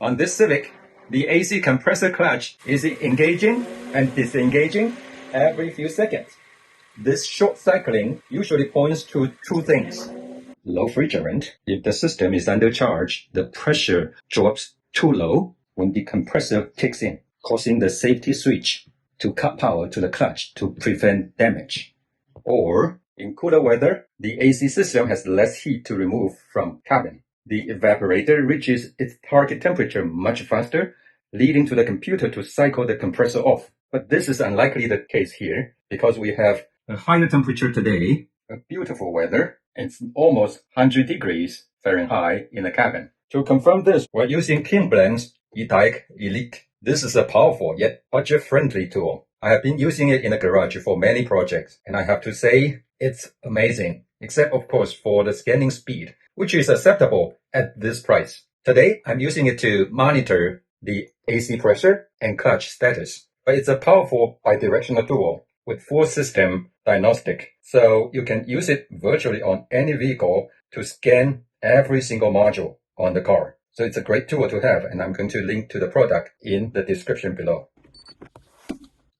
On this Civic, the AC compressor clutch is engaging and disengaging every few seconds. This short cycling usually points to two things. Low refrigerant. If the system is under charge, the pressure drops too low when the compressor kicks in, causing the safety switch to cut power to the clutch to prevent damage. Or, in cooler weather, the AC system has less heat to remove from cabin. The evaporator reaches its target temperature much faster, leading to the computer to cycle the compressor off. But this is unlikely the case here, because we have a higher temperature today, a beautiful weather, and it's almost 100 degrees Fahrenheit in the cabin. To confirm this, we're using Kingbolen Ediag Elite. This is a powerful yet budget-friendly tool. I have been using it in the garage for many projects, and I have to say, it's amazing, except of course for the scanning speed, which is acceptable at this price. Today, I'm using it to monitor the AC pressure and clutch status, but it's a powerful bidirectional tool with full system diagnostic, so you can use it virtually on any vehicle to scan every single module on the car. So it's a great tool to have, and I'm going to link to the product in the description below.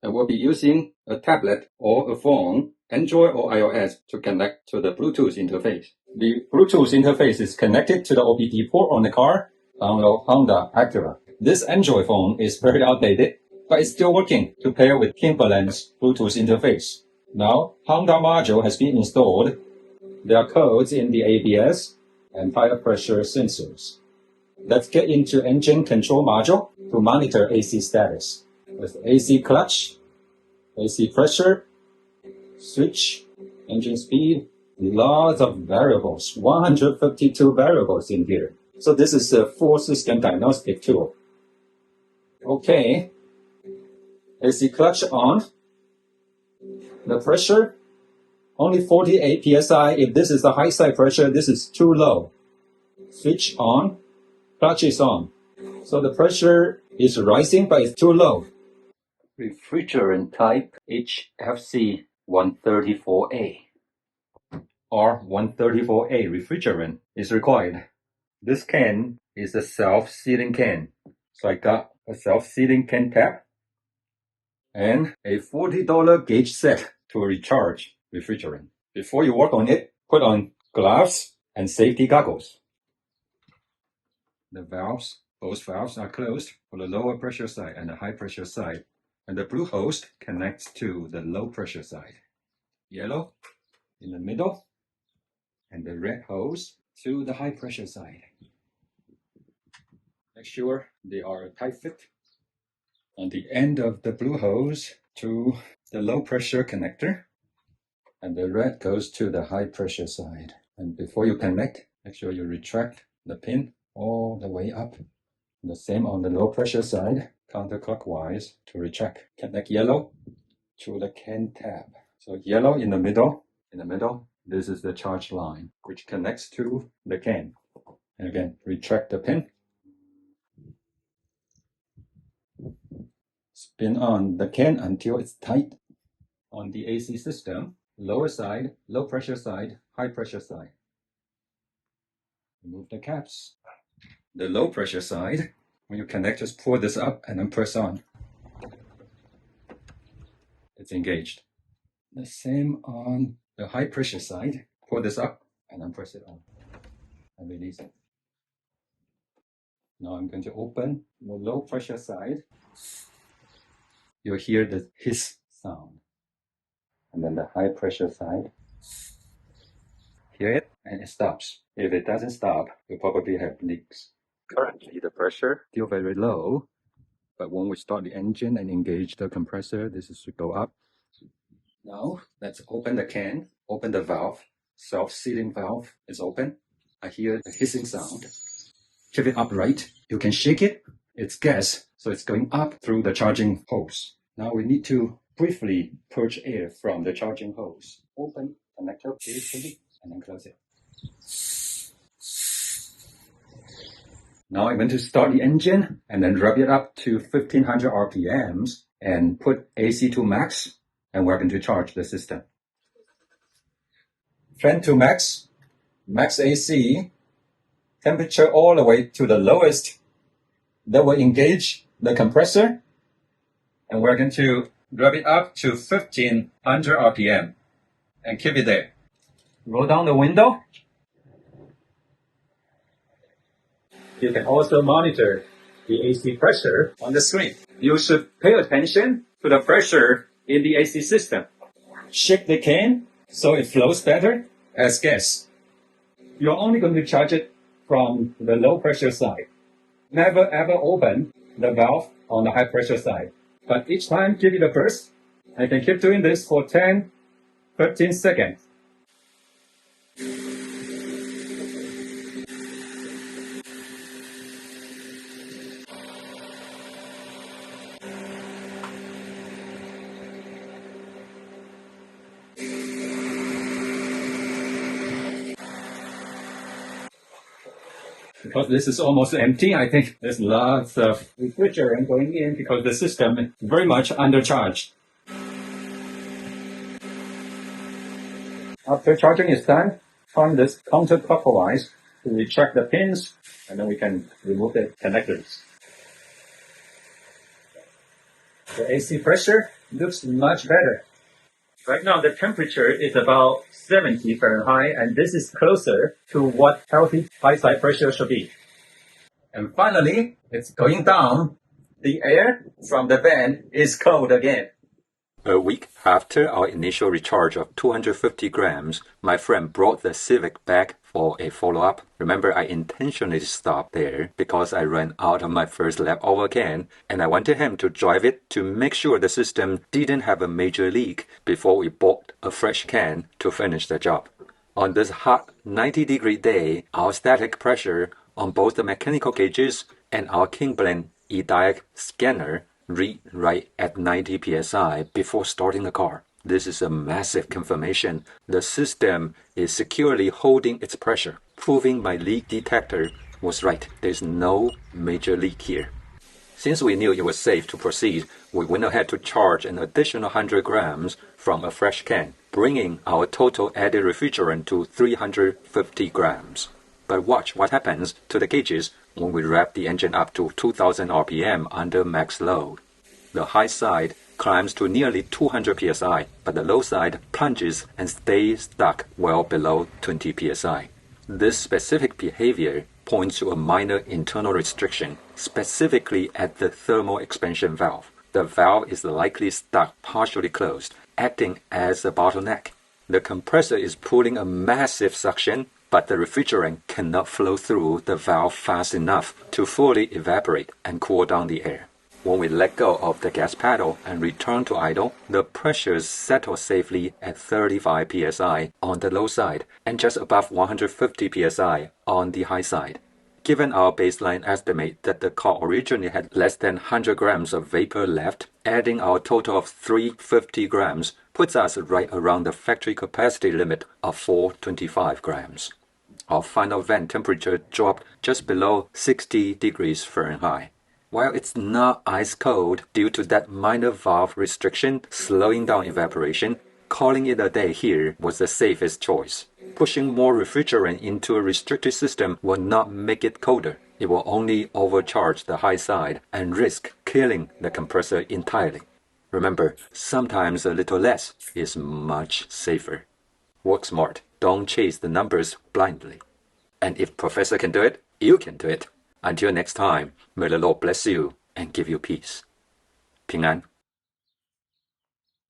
I will be using a tablet or a phone, Android or iOS, to connect to the Bluetooth interface. The Bluetooth interface is connected to the OBD port on the car on the Honda Activa. This Android phone is very outdated, but it's still working to pair with Kingbolen's Bluetooth interface. Now, Honda module has been installed. There are codes in the ABS and tire pressure sensors. Let's get into engine control module to monitor AC status. With AC clutch, AC pressure, switch, engine speed, lots of variables, 152 variables in here. So this is a full system diagnostic tool. Okay, AC clutch on. The pressure, only 48 psi. If this is the high side pressure, this is too low. Switch on, clutch is on. So the pressure is rising, but it's too low. Refrigerant type HFC 134A or 134A refrigerant is required. This can is a self-sealing can. So I got a self-sealing can cap and a $40 gauge set to recharge refrigerant. Before you work on it, put on gloves and safety goggles. The valves, both valves are closed for the lower pressure side and the high pressure side. And the blue hose connects to the low pressure side. Yellow in the middle, and the red hose to the high pressure side. Make sure they are a tight fit. On the end of the blue hose to the low pressure connector, and the red goes to the high pressure side. And before you connect, make sure you retract the pin all the way up. The same on the low pressure side, counterclockwise to retract. Connect yellow to the can tab. So yellow in the middle, this is the charge line, which connects to the can. And again, retract the pin. Spin on the can until it's tight. On the AC system, lower side, low pressure side, high pressure side. Remove the caps. The low pressure side, when you connect, just pull this up and then press on. It's engaged. The same on the high pressure side. Pull this up and then press it on. And release it. Now I'm going to open the low pressure side. You'll hear the hiss sound. And then the high pressure side. Hear it? And it stops. If it doesn't stop, you'll probably have leaks. Currently, the pressure still very low, but when we start the engine and engage the compressor, this is to go up. Now, let's open the can, open the valve. Self-sealing valve is open. I hear a hissing sound. Keep it upright. You can shake it. It's gas, so it's going up through the charging hose. Now we need to briefly purge air from the charging hose. Open connector briefly and then close it. Now I'm going to start the engine and then rev it up to 1500 RPMs and put AC to max, and we're going to charge the system. Fan to max, max AC, temperature all the way to the lowest that will engage the compressor, and we're going to rev it up to 1500 RPM and keep it there. Roll down the window. You can also monitor the AC pressure on the screen. You should pay attention to the pressure in the AC system. Shake the can so it flows better as gas. You're only going to charge it from the low pressure side. Never ever open the valve on the high pressure side. But each time give it a burst. I can keep doing this for 10-15 seconds. Because this is almost empty, I think there's lots of refrigerant going in because the system is very much undercharged. After charging is done, turn this counterclockwise to retract the pins, and then we can remove the connectors. The AC pressure looks much better. Right now the temperature is about 70 Fahrenheit, and this is closer to what healthy high side pressure should be. And finally, it's going down. The air from the vent is cold again. A week after our initial recharge of 250 grams, my friend brought the Civic back for a follow-up. Remember, I intentionally stopped there because I ran out of my first leftover can, and I wanted him to drive it to make sure the system didn't have a major leak before we bought a fresh can to finish the job. On this hot 90-degree day, our static pressure on both the mechanical gauges and our Kingbolen Ediag scanner read right at 90 psi before starting the car. This is a massive confirmation. The system is securely holding its pressure, proving my leak detector was right. There's no major leak here. Since we knew it was safe to proceed, we went ahead to charge an additional 100 grams from a fresh can, bringing our total added refrigerant to 350 grams. But watch what happens to the gauges when we rev the engine up to 2000 RPM under max load. The high side climbs to nearly 200 psi, but the low side plunges and stays stuck well below 20 psi. This specific behavior points to a minor internal restriction, specifically at the thermal expansion valve. The valve is likely stuck partially closed, acting as a bottleneck. The compressor is pulling a massive suction, but the refrigerant cannot flow through the valve fast enough to fully evaporate and cool down the air. When we let go of the gas pedal and return to idle, the pressures settle safely at 35 psi on the low side and just above 150 psi on the high side. Given our baseline estimate that the car originally had less than 100 grams of vapor left, adding our total of 350 grams puts us right around the factory capacity limit of 425 grams. Our final vent temperature dropped just below 60 degrees Fahrenheit. While it's not ice cold due to that minor valve restriction slowing down evaporation, calling it a day here was the safest choice. Pushing more refrigerant into a restricted system will not make it colder. It will only overcharge the high side and risk killing the compressor entirely. Remember, sometimes a little less is much safer. Work smart. Don't chase the numbers blindly. And if Professor can do it, you can do it. Until next time, may the Lord bless you and give you peace. 平安。